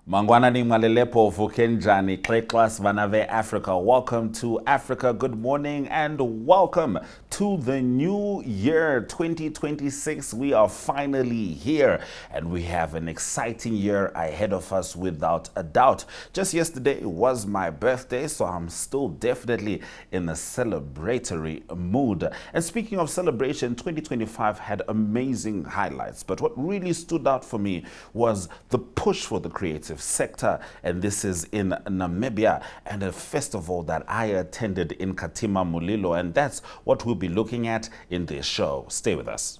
Mangwana ni Malelepo Vukenjani Kleklas Vanave Africa. Welcome to Africa. Good morning and welcome to the new year 2026. We are finally here and we have an exciting year ahead of us without a doubt. Just yesterday was my birthday, so I'm still definitely in a celebratory mood. And speaking of celebration, 2025 had amazing highlights, but what really stood out for me was the push for the creative sector, and this is in Namibia, and a festival that I attended in Katima Mulilo, and that's what we'll be looking at in this show. Stay with us.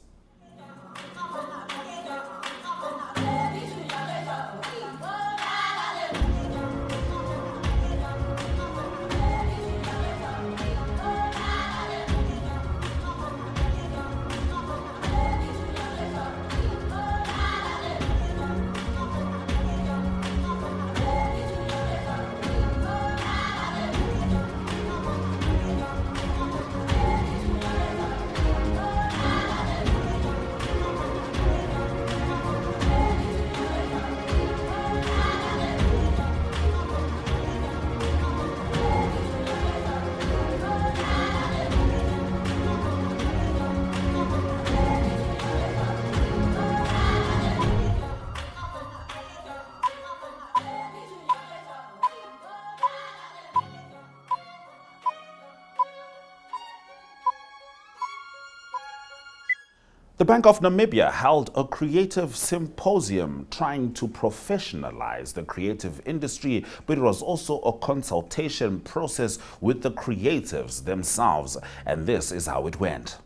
The Bank of Namibia held a creative symposium trying to professionalize the creative industry, but it was also a consultation process with the creatives themselves. And this is how it went.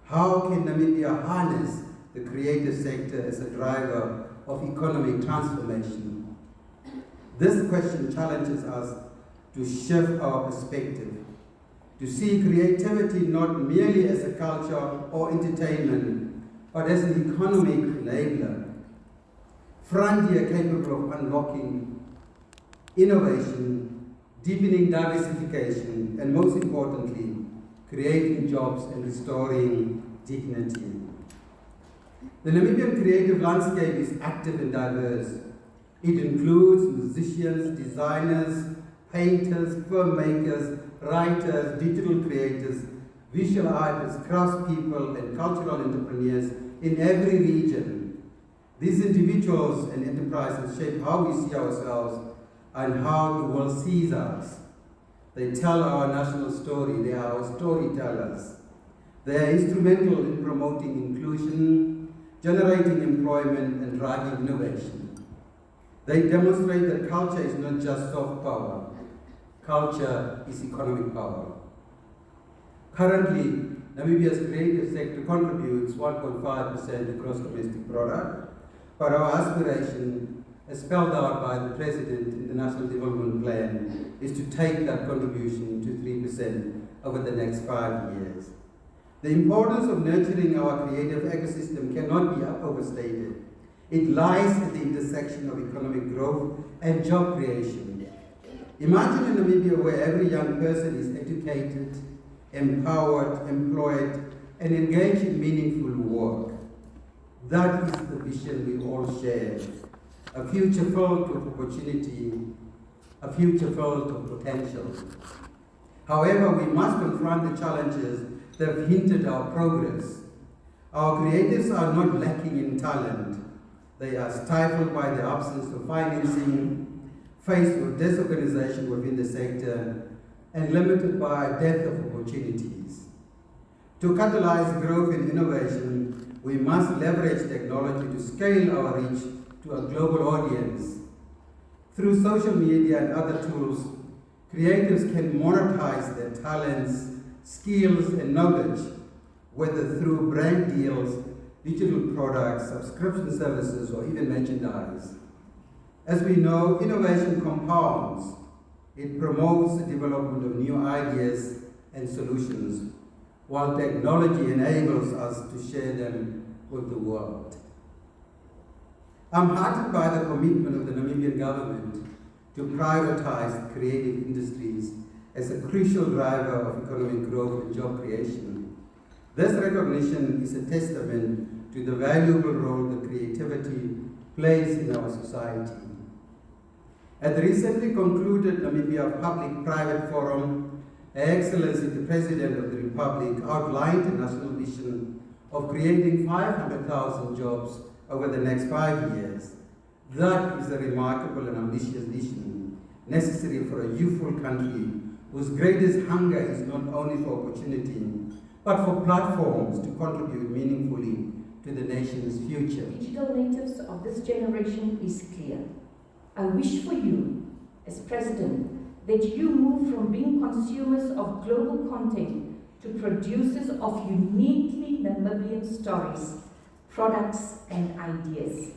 How can Namibia harness the creative sector as a driver of economic transformation? This question challenges us to shift our perspective, to see creativity not merely as a culture or entertainment, but as an economic enabler, frontier capable of unlocking innovation, deepening diversification, and most importantly, creating jobs and restoring dignity. The Namibian creative landscape is active and diverse. It includes musicians, designers, painters, filmmakers, writers, digital creators, visual artists, craftspeople, and cultural entrepreneurs in every region. These individuals and enterprises shape how we see ourselves and how the world sees us. They tell our national story. They are our storytellers. They are instrumental in promoting inclusion, generating employment, and driving innovation. They demonstrate that culture is not just soft power. Culture is economic power. Currently, Namibia's creative sector contributes 1.5% to gross domestic product, but our aspiration, as spelled out by the President in the National Development Plan, is to take that contribution to 3% over the next 5 years. The importance of nurturing our creative ecosystem cannot be overstated. It lies at the intersection of economic growth and job creation. Imagine a Namibia where every young person is educated, empowered, employed, and engaged in meaningful work. That is the vision we all share. A future filled with opportunity, a future filled with potential. However, we must confront the challenges that have hindered our progress. Our creatives are not lacking in talent. They are stifled by the absence of financing, faced with disorganization within the sector, and limited by a dearth of opportunities. To catalyze growth and innovation, we must leverage technology to scale our reach to a global audience. Through social media and other tools, creatives can monetize their talents, skills, and knowledge, whether through brand deals, digital products, subscription services, or even merchandise. As we know, innovation compounds. It promotes the development of new ideas and solutions, while technology enables us to share them with the world. I'm heartened by the commitment of the Namibian government to prioritize creative industries as a crucial driver of economic growth and job creation. This recognition is a testament to the valuable role that creativity plays in our society. At the recently concluded Namibia Public-Private Forum, Her Excellency the President of the Republic outlined a national vision of creating 500,000 jobs over the next 5 years. That is a remarkable and ambitious vision, necessary for a youthful country whose greatest hunger is not only for opportunity, but for platforms to contribute meaningfully to the nation's future. Digital natives of this generation is clear. I wish for you, as President, that you move from being consumers of global content to producers of uniquely Namibian stories, products, and ideas.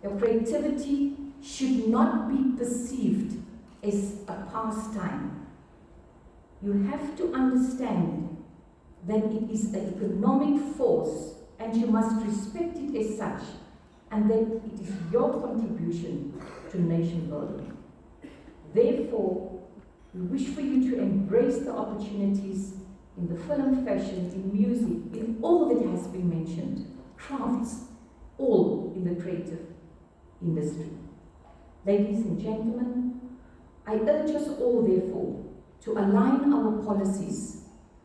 Your creativity should not be perceived as a pastime. You have to understand that it is an economic force and you must respect it as such, and that it is your contribution to nation building. Therefore, we wish for you to embrace the opportunities in the film, fashion, in music, in all that has been mentioned, crafts, all in the creative industry. Ladies and gentlemen, I urge us all, therefore, to align our policies,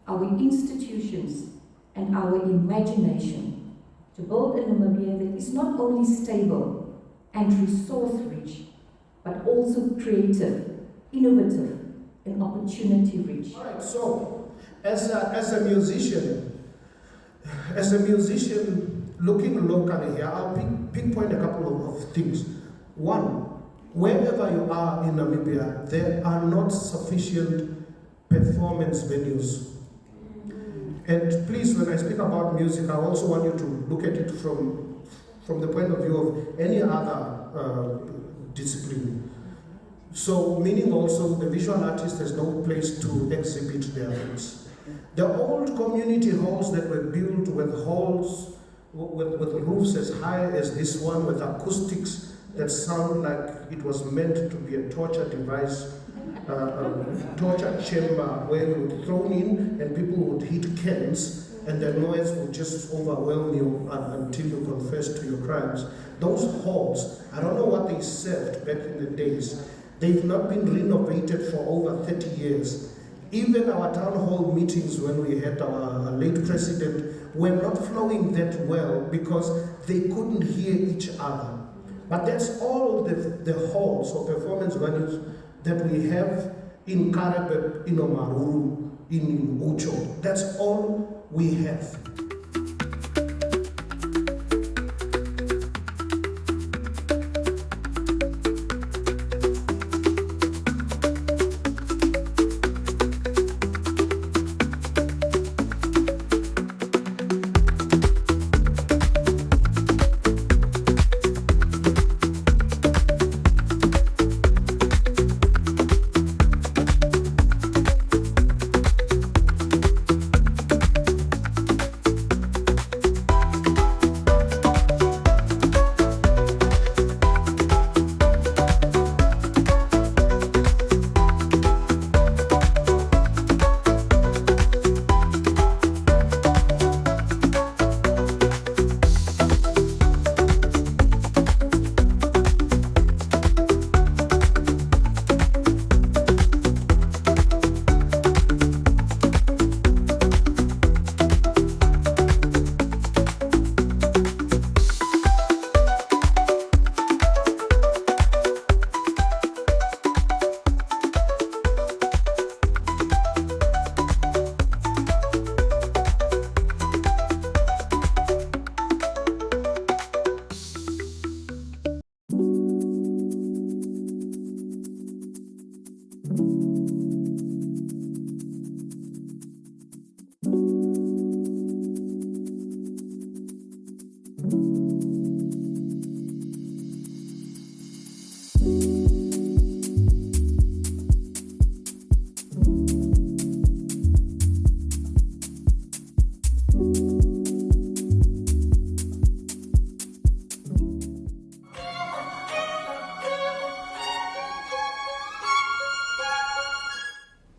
our institutions, and our imagination to build a Namibia that is not only stable and resource-rich, but also creative, innovative, and opportunity-rich. All right, so as a musician looking locally here, I'll pinpoint a couple of things. One, wherever you are in Namibia, there are not sufficient performance venues. And please, when I speak about music, I also want you to look at it from the point of view of any other discipline. So, meaning also the visual artist has no place to exhibit their things. The old community halls that were built with halls, with roofs as high as this one, with acoustics that sound like it was meant to be a torture device, torture chamber where you would thrown in and people would hit cans and the noise would just overwhelm you until you confess to your crimes. Those halls, I don't know what they served back in the days. They've not been renovated for over 30 years. Even our town hall meetings when we had our late president were not flowing that well because they couldn't hear each other. But that's all the halls or performance venues that we have in Karebe, in Omaruru, in Ucho. That's all we have.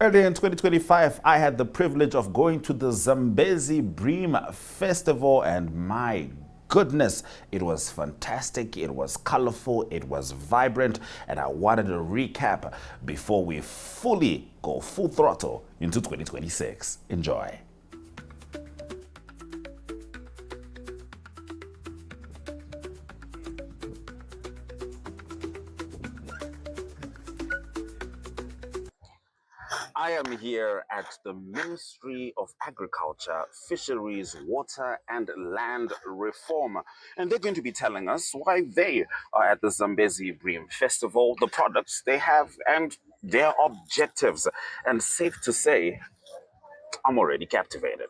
Earlier in 2025, I had the privilege of going to the Zambezi Bream Festival, and my goodness, it was fantastic, it was colorful, it was vibrant, and I wanted to recap before we fully go full throttle into 2026. Enjoy. I am here at the Ministry of Agriculture, Fisheries, Water and Land Reform, and they're going to be telling us why they are at the Zambezi Bream Festival, the products they have and their objectives. And safe to say, I'm already captivated.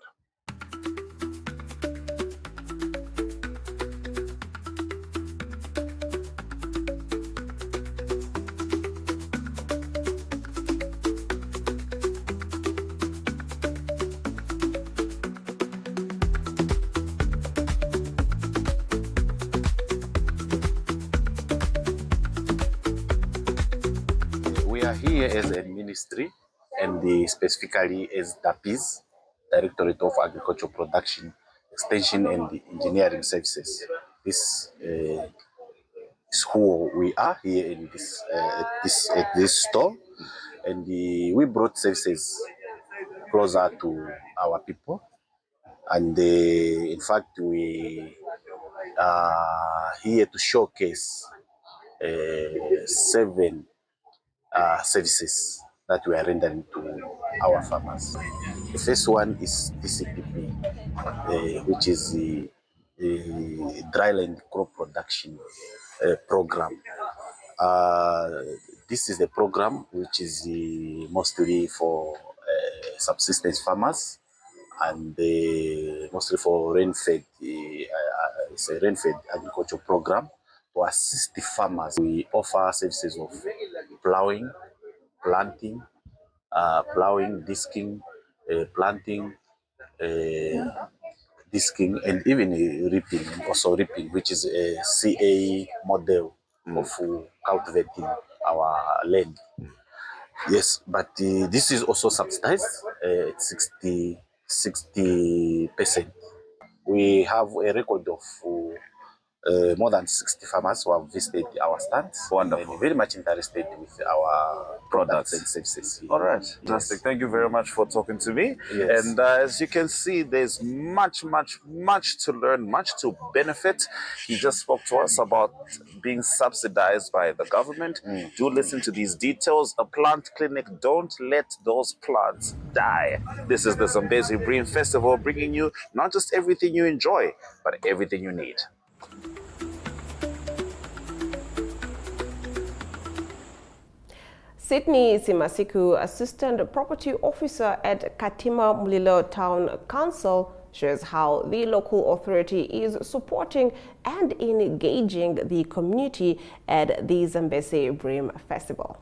We are here as a ministry, and specifically as DAPIS, Directorate of Agricultural Production, Extension and Engineering Services. This is who we are here in this store, and we brought services closer to our people. And in fact, we are here to showcase 7 services that we are rendering to our farmers. The first one is DCPP, which is the dryland crop production program. This is the program which is mostly for subsistence farmers, and mostly for rain-fed. It's a rain-fed agriculture program to assist the farmers. We offer services of plowing, planting, disking, planting, disking, and even reaping, also reaping, which is a CA model of cultivating our land. Yes, but this is also subsidized at 60%. We have a record of more than 60 farmers who have visited our stands. Wonderful. And very much interested with our products and services. All right, fantastic. Yes. Thank you very much for talking to me. Yes. And as you can see, there's much to learn, much to benefit. He just spoke to us about being subsidized by the government. Do listen to these details. A plant clinic, don't let those plants die. This is the Zambezi Bream Festival, bringing you not just everything you enjoy, but everything you need. Sydney Simasiku, Assistant Property Officer at Katima Mulilo Town Council, shows how the local authority is supporting and engaging the community at the Zambezi Bream Festival.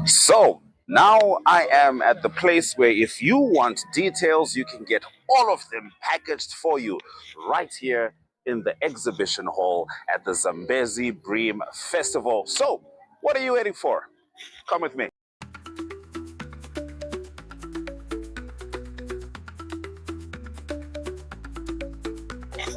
So now I am at the place where if you want details, you can get all of them packaged for you right here in the exhibition hall at the Zambezi Bream Festival. So what are you waiting for? Come with me.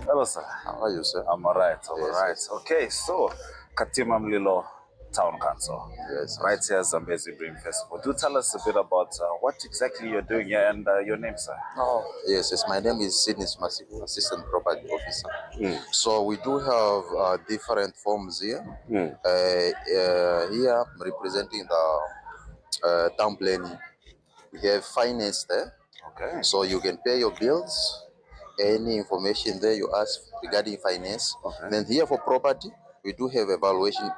Hello, sir. How are you, sir? I'm all right. All Yes, right. yes. Okay, so Katima Mulilo Town Council. Yes. Right here at Zambezi Bream Festival. Do tell us a bit about what exactly you're doing here and your name, sir. Oh, yes. My name is Sydney Masiku, Assistant Property Officer. So we do have different forms here. Here, I'm representing the town planning. We have finance there. Okay. So you can pay your bills, any information there you ask regarding finance. Okay. Then here for property, we do have evaluation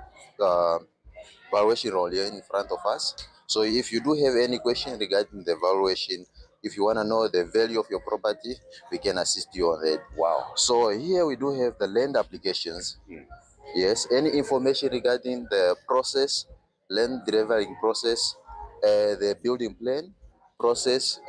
role here in front of us. So if you do have any question regarding the valuation, if you want to know the value of your property, we can assist you on that. Wow. So here we do have the land applications. Yes, any information regarding the process, land delivering process, the building plan process,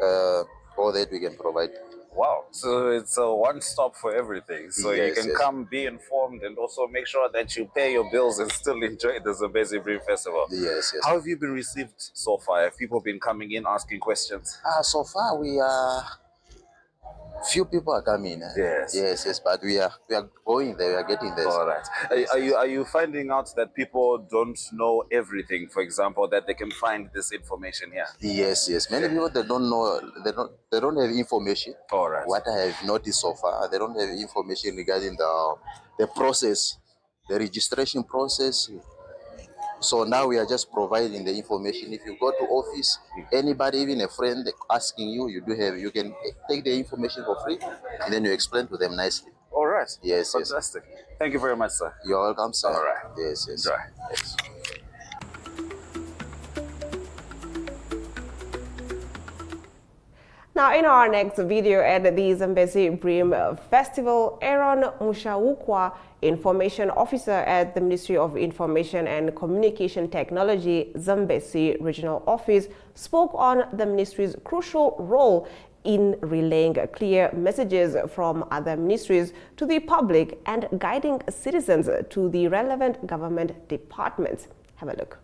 all that we can provide. Wow. So it's a one-stop for everything. So you Yes, can yes. come, be informed, and also make sure that you pay your bills and still enjoy the Zambezi Bream Festival. Yes, yes. How have you been received so far? Have people been coming in asking questions? So far we are few people are coming. Yes, but we are going there. We are getting there. All right. Are you finding out that people don't know everything? For example, that they can find this information here. Yes. Many people they don't know. They don't have information. All right. What I have noticed so far, they don't have information regarding the process, the registration process. So now we are just providing the information. If you go to office, anybody, even a friend asking you, you can take the information for free, and then you explain to them nicely. All right. Yes. Fantastic. Thank you very much, sir. You're welcome, sir. All right. Yes. Enjoy. Yes. Now, in our next video at the Zambezi Bream Festival, Aaron Mushawukwa, Information Officer at the Ministry of Information and Communication Technology, Zambezi Regional Office, spoke on the ministry's crucial role in relaying clear messages from other ministries to the public and guiding citizens to the relevant government departments. Have a look.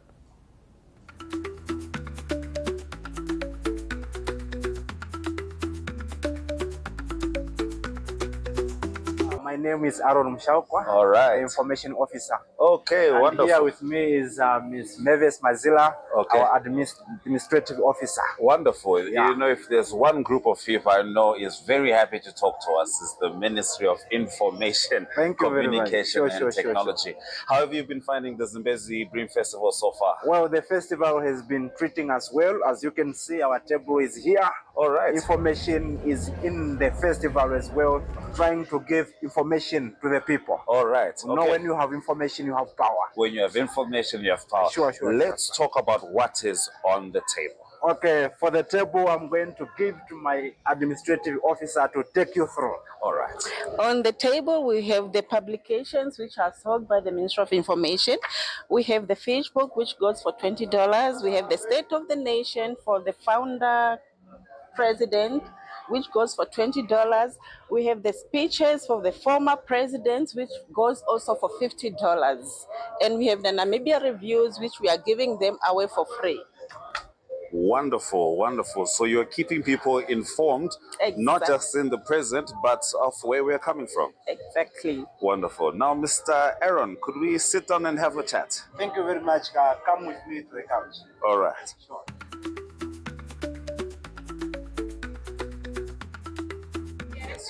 My name is Aaron Mushawukwa. All right. Information Officer. Okay, And wonderful. here with me is Ms. Mavis Mazila, Okay. our administrative officer. Wonderful. Yeah. You know, if there's one group of people I know is very happy to talk to us, is the Ministry of Information, Thank you very much. Communication Sure. and Technology. How have you been finding the Zambezi Bream Festival so far? Well, the festival has been treating us well. As you can see, our table is here. All right. Information is in the festival as well, trying to give information to the people. All right. You know, when you have information, you have power. When you have information, you have power. Sure. Let's talk about what is on the table. Okay, for the table, I'm going to give to my administrative officer to take you through. All right. On the table, we have the publications which are sold by the Ministry of Information. We have the Fish Book, which goes for $20. We have the State of the Nation for the founder president, which goes for $20. We have the speeches for the former presidents, which goes also for $50. And we have the Namibia reviews, which we are giving them away for free. Wonderful, wonderful. So you're keeping people informed, not Exactly. just in the present, but of where we're coming from. Exactly. Wonderful. Now, Mr. Aaron, could we sit down and have a chat? Thank you very much. Come with me to the couch. All right. Sure.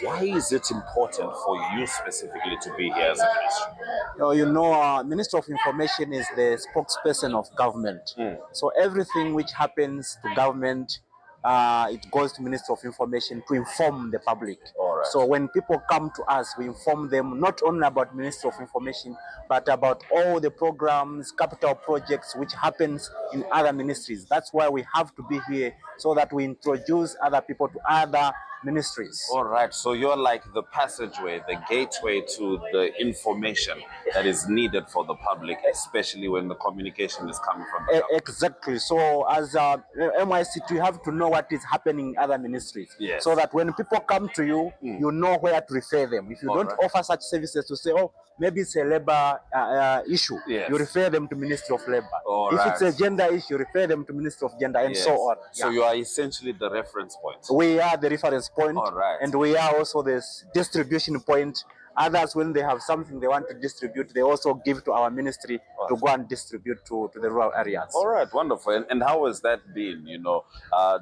Why is it important for you specifically to be here as a ministry? You know, Minister of Information is the spokesperson of government. So everything which happens to government, it goes to Minister of Information to inform the public. All right. So when people come to us, we inform them not only about Minister of Information, but about all the programs, capital projects which happens in other ministries. That's why we have to be here, so that we introduce other people to other ministries. All right. So you're like the passageway, the gateway to the information that is needed for the public, especially when the communication is coming from the government. Exactly. So as MICT, you have to know what is happening in other ministries. Yes. So that when people come to you, you know where to refer them. If you All don't right. offer such services, to say, oh, maybe it's a labor issue, Yes. you refer them to Ministry of Labor. All if right. it's a gender issue, refer them to Ministry of Gender, and Yes. so on. So Yeah. you are essentially the reference point. We are the reference point, All right. and we are also the distribution point. Others, when they have something they want to distribute, they also give to our ministry to go and distribute to the rural areas. All right, wonderful. And how has that been? You know,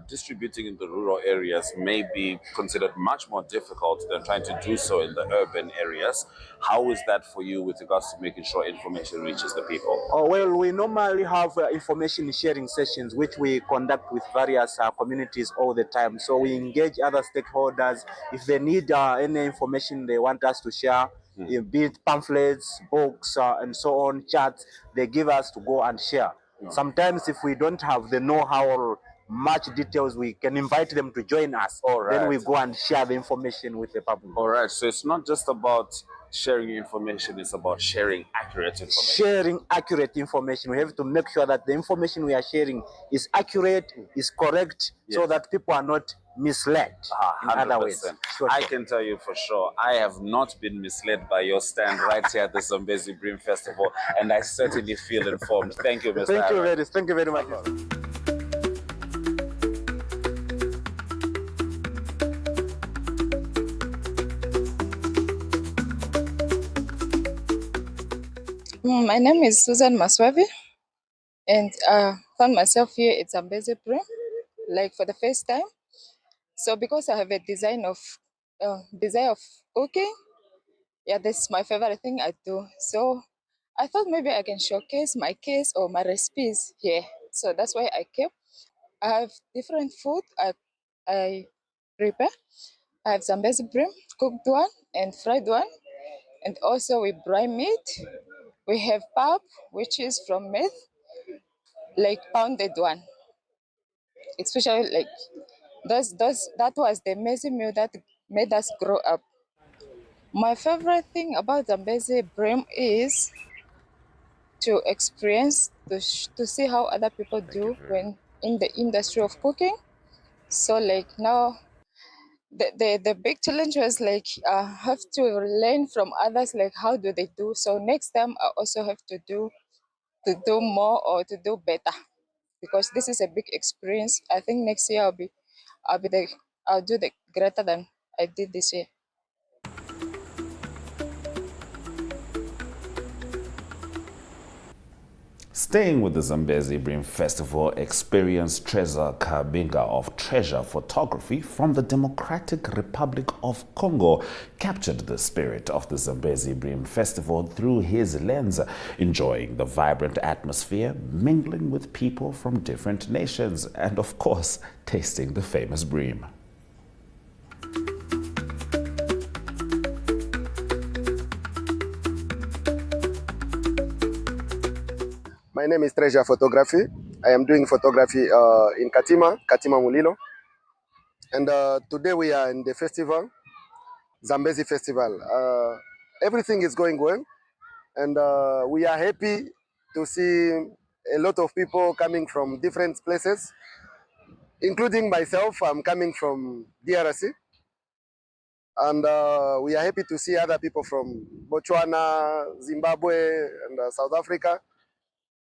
distributing in the rural areas may be considered much more difficult than trying to do so in the urban areas. How is that for you with regards to making sure information reaches the people? Oh, well, we normally have information sharing sessions, which we conduct with various communities all the time. So we engage other stakeholders. If they need any information they want us to share, be it pamphlets, books, and so on, charts, they give us to go and share. Sometimes if we don't have the know-how or much details, we can invite them to join us. All right. Then we go and share the information with the public. All right, so it's not just about sharing information, it's about sharing accurate information. Sharing accurate information. We have to make sure that the information we are sharing is accurate, is correct, so Yes. that people are not misled in other ways. 100%. Sure, I sure. can tell you for sure, I have not been misled by your stand right here at the Zambezi Bream Festival, and I certainly feel informed. Thank you, Mr. Thank you very much. My name is Susan Maswavi, and found myself here at Zambezi Bream, like for the first time. So because I have a desire of cooking, yeah, this is my favorite thing I do. So I thought maybe I can showcase my case or my recipes here. So that's why I came. I have different food I prepare. I have Zambezi Bream, cooked one and fried one, and also we brine meat. We have pap, which is from meat, like pounded one. Especially like that was the amazing meal that made us grow up. My favorite thing about Zambezi Bream is to experience, to see how other people do when in the industry of cooking. So like now, the big challenge was like have to learn from others, like how do they do. So next time I also have to do more or to do better, because this is a big experience. I think next year I'll do the greater than I did this year. Staying with the Zambezi Bream Festival, experience Trezor Kabinga of Treasure Photography from the Democratic Republic of Congo captured the spirit of the Zambezi Bream Festival through his lens, enjoying the vibrant atmosphere, mingling with people from different nations, and of course, tasting the famous bream. My name is Treasure Photography. I am doing photography in Katima Mulilo. And today we are in the festival, Zambezi Festival. Everything is going well. And we are happy to see a lot of people coming from different places, including myself. I'm coming from DRC. And we are happy to see other people from Botswana, Zimbabwe, and South Africa,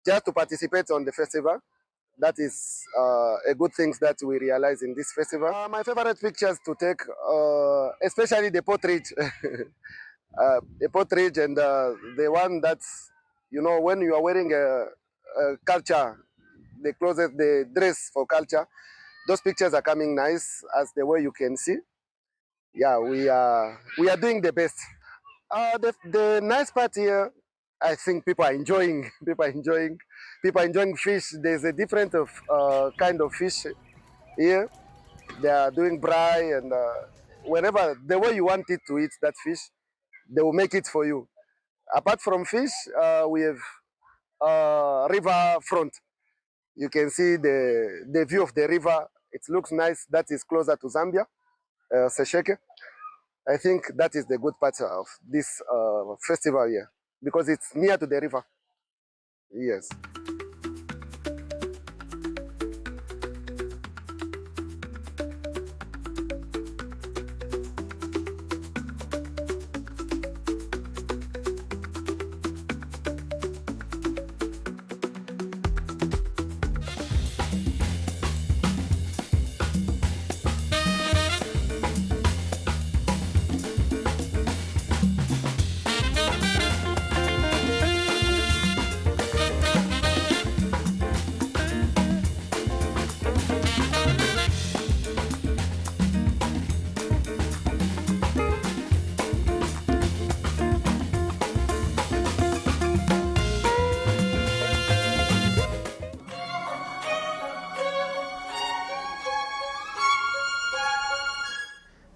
just to participate on the festival. That is a good thing that we realize in this festival. My favorite pictures to take, especially the portrait, the portrait and the one that's, you know, when you are wearing a culture, the clothes, the dress for culture, those pictures are coming nice as the way you can see. Yeah, we are doing the best. The nice part here, I think people are enjoying. People are enjoying fish. There's a different of kind of fish here. They are doing braai, and whenever the way you want it to eat that fish, they will make it for you. Apart from fish, we have river front. You can see the view of the river. It looks nice. That is closer to Zambia, Sesheke. I think that is the good part of this festival here, because it's near to the river. Yes.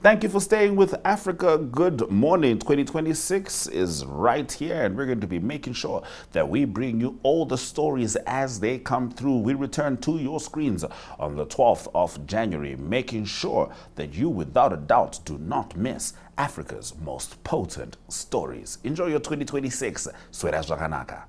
Thank you for staying with Africa Good Morning. 2026 is right here, and we're going to be making sure that we bring you all the stories as they come through. We return to your screens on the 12th of January, making sure that you, without a doubt, do not miss Africa's most potent stories. Enjoy your 2026. Swera Zvakanaka.